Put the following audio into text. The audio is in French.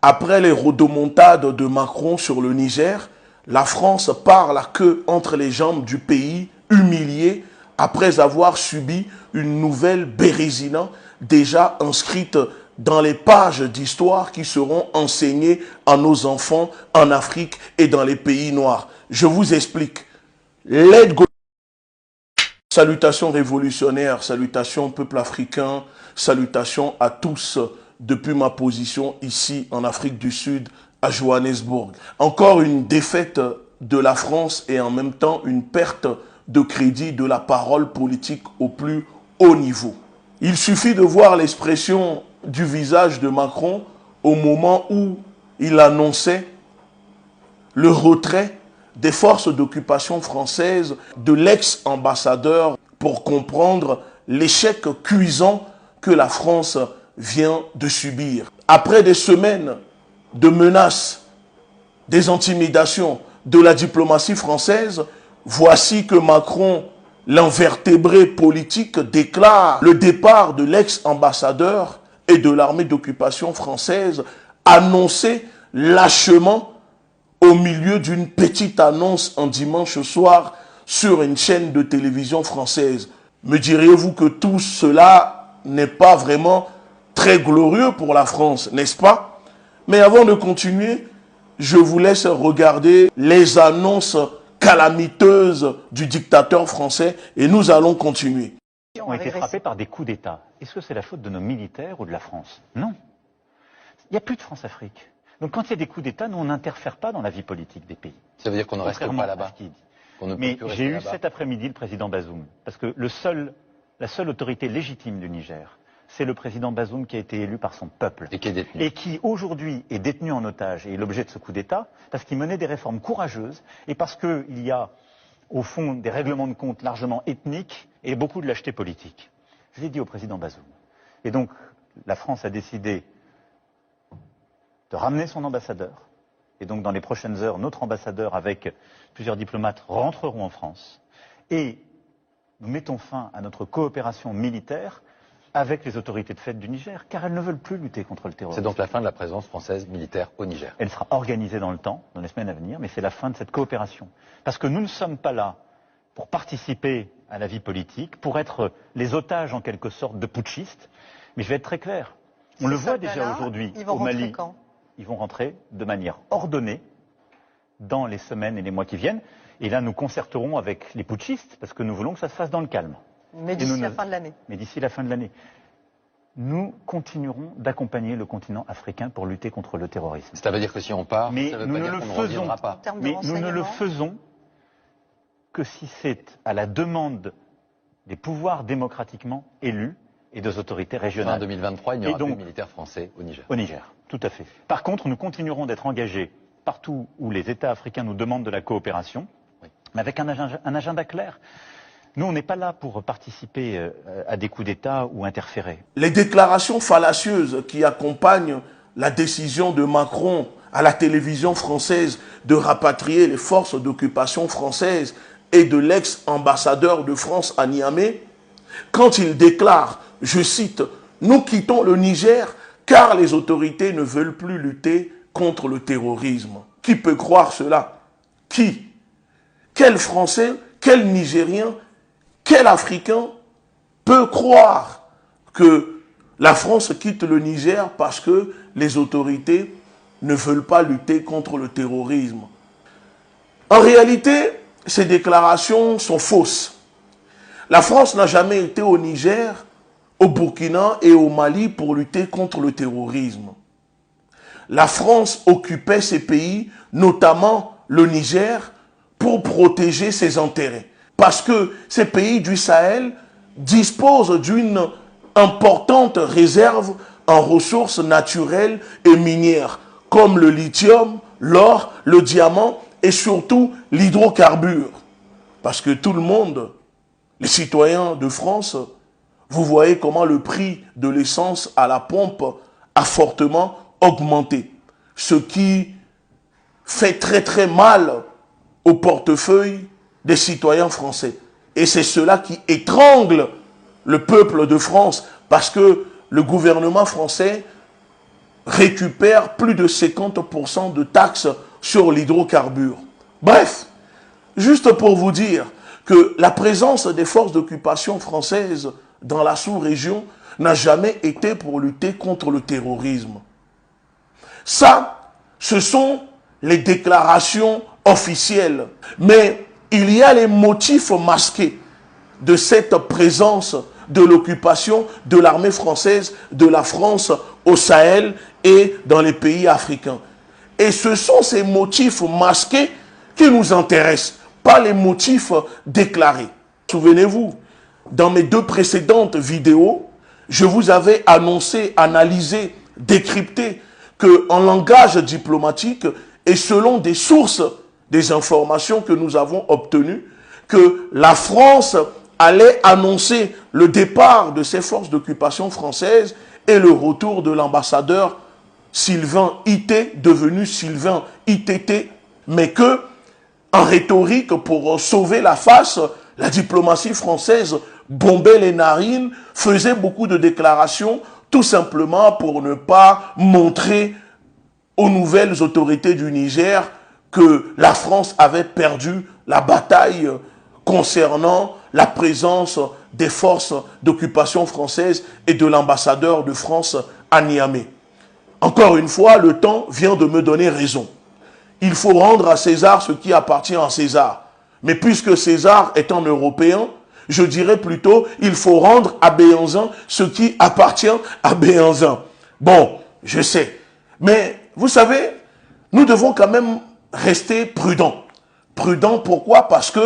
Après les rodomontades de Macron sur le Niger, la France part la queue entre les jambes du pays, humilié, après avoir subi une nouvelle Bérésina déjà inscrite dans les pages d'histoire qui seront enseignées à nos enfants en Afrique et dans les pays noirs. Je vous explique. L'aide gauloise. Salutations révolutionnaires, salutations peuple africain, salutations à tous depuis ma position ici en Afrique du Sud, à Johannesburg. Encore une défaite de la France et en même temps une perte de crédit de la parole politique au plus haut niveau. Il suffit de voir l'expression du visage de Macron au moment où il annonçait le retrait des forces d'occupation françaises de l'ex-ambassadeur pour comprendre l'échec cuisant que la France vient de subir. Après des semaines de menaces, des intimidations de la diplomatie française, voici que Macron, l'invertébré politique, déclare le départ de l'ex-ambassadeur et de l'armée d'occupation française, annoncé lâchement au milieu d'une petite annonce un dimanche soir sur une chaîne de télévision française. Me diriez-vous que tout cela n'est pas vraiment très glorieux pour la France, n'est-ce pas? Mais avant de continuer, je vous laisse regarder les annonces calamiteuses du dictateur français et nous allons continuer. Ont été frappés par des coups d'État. Est-ce que c'est la faute de nos militaires ou de la France? Non. Il n'y a plus de France-Afrique. Donc quand il y a des coups d'État, nous on n'interfère pas dans la vie politique des pays. Ça veut dire qu'on ne reste pas là-bas. Mais j'ai eu cet après-midi le président Bazoum, parce que la seule autorité légitime du Niger, c'est le président Bazoum qui a été élu par son peuple. Et qui est détenu. Et qui aujourd'hui est détenu en otage et est l'objet de ce coup d'État, parce qu'il menait des réformes courageuses et parce qu'il y a au fond des règlements de compte largement ethniques et beaucoup de lâcheté politique. Je l'ai dit au président Bazoum. Et donc la France a décidé de ramener son ambassadeur. Et donc dans les prochaines heures, notre ambassadeur avec plusieurs diplomates rentreront en France. Et nous mettons fin à notre coopération militaire avec les autorités de fait du Niger, car elles ne veulent plus lutter contre le terrorisme. C'est donc la fin de la présence française militaire au Niger. Elle sera organisée dans le temps, dans les semaines à venir, mais c'est la fin de cette coopération. Parce que nous ne sommes pas là pour participer à la vie politique, pour être les otages en quelque sorte de putschistes. Mais je vais être très clair. On le voit déjà aujourd'hui au Mali. Ils vont rentrer de manière ordonnée dans les semaines et les mois qui viennent. Et là, nous concerterons avec les putschistes, parce que nous voulons que ça se fasse dans le calme. Mais d'ici la fin de l'année. Mais d'ici la fin de l'année. Nous continuerons d'accompagner le continent africain pour lutter contre le terrorisme. Ça veut dire que si on part, mais ça veut nous pas ne dire le qu'on ne faisons reviendra pas. Mais nous ne le faisons que si c'est à la demande des pouvoirs démocratiquement élus et des autorités régionales. Fin 2023, il n'y aura plus de militaires français au Niger. Au Niger, tout à fait. Par contre, nous continuerons d'être engagés partout où les États africains nous demandent de la coopération, mais avec un agenda clair. Nous, on n'est pas là pour participer à des coups d'État ou interférer. Les déclarations fallacieuses qui accompagnent la décision de Macron à la télévision française de rapatrier les forces d'occupation françaises et de l'ex-ambassadeur de France à Niamey, quand il déclare, je cite, « Nous quittons le Niger car les autorités ne veulent plus lutter contre le terrorisme ». Qui peut croire cela? Qui? Quel Français, quel Nigérien, quel Africain peut croire que la France quitte le Niger parce que les autorités ne veulent pas lutter contre le terrorisme? En réalité, ces déclarations sont fausses. La France n'a jamais été au Niger, au Burkina et au Mali pour lutter contre le terrorisme. La France occupait ces pays, notamment le Niger, pour protéger ses intérêts. Parce que ces pays du Sahel disposent d'une importante réserve en ressources naturelles et minières, comme le lithium, l'or, le diamant et surtout l'hydrocarbure. Parce que tout le monde, les citoyens de France, vous voyez comment le prix de l'essence à la pompe a fortement augmenté. Ce qui fait très très mal au portefeuille des citoyens français. Et c'est cela qui étrangle le peuple de France parce que le gouvernement français récupère plus de 50% de taxes sur l'hydrocarbure. Bref, juste pour vous dire que la présence des forces d'occupation françaises dans la sous-région n'a jamais été pour lutter contre le terrorisme. Ça, ce sont les déclarations officielles. Mais il y a les motifs masqués de cette présence de l'occupation de l'armée française de la France au Sahel et dans les pays africains. Et ce sont ces motifs masqués qui nous intéressent, pas les motifs déclarés. Souvenez-vous, dans mes 2 précédentes vidéos, je vous avais annoncé, analysé, décrypté qu'en langage diplomatique et selon des sources, des informations que nous avons obtenues, que la France allait annoncer le départ de ses forces d'occupation françaises et le retour de l'ambassadeur Sylvain Ité, devenu Sylvain ITT, mais que, en rhétorique, pour sauver la face, la diplomatie française bombait les narines, faisait beaucoup de déclarations, tout simplement pour ne pas montrer aux nouvelles autorités du Niger que la France avait perdu la bataille concernant la présence des forces d'occupation françaises et de l'ambassadeur de France à Niamey. Encore une fois, le temps vient de me donner raison. Il faut rendre à César ce qui appartient à César. Mais puisque César est un Européen, je dirais plutôt, il faut rendre à Béhanzin ce qui appartient à Béhanzin. Bon, je sais. Mais, vous savez, nous devons quand même rester prudents. Prudents, pourquoi? Parce que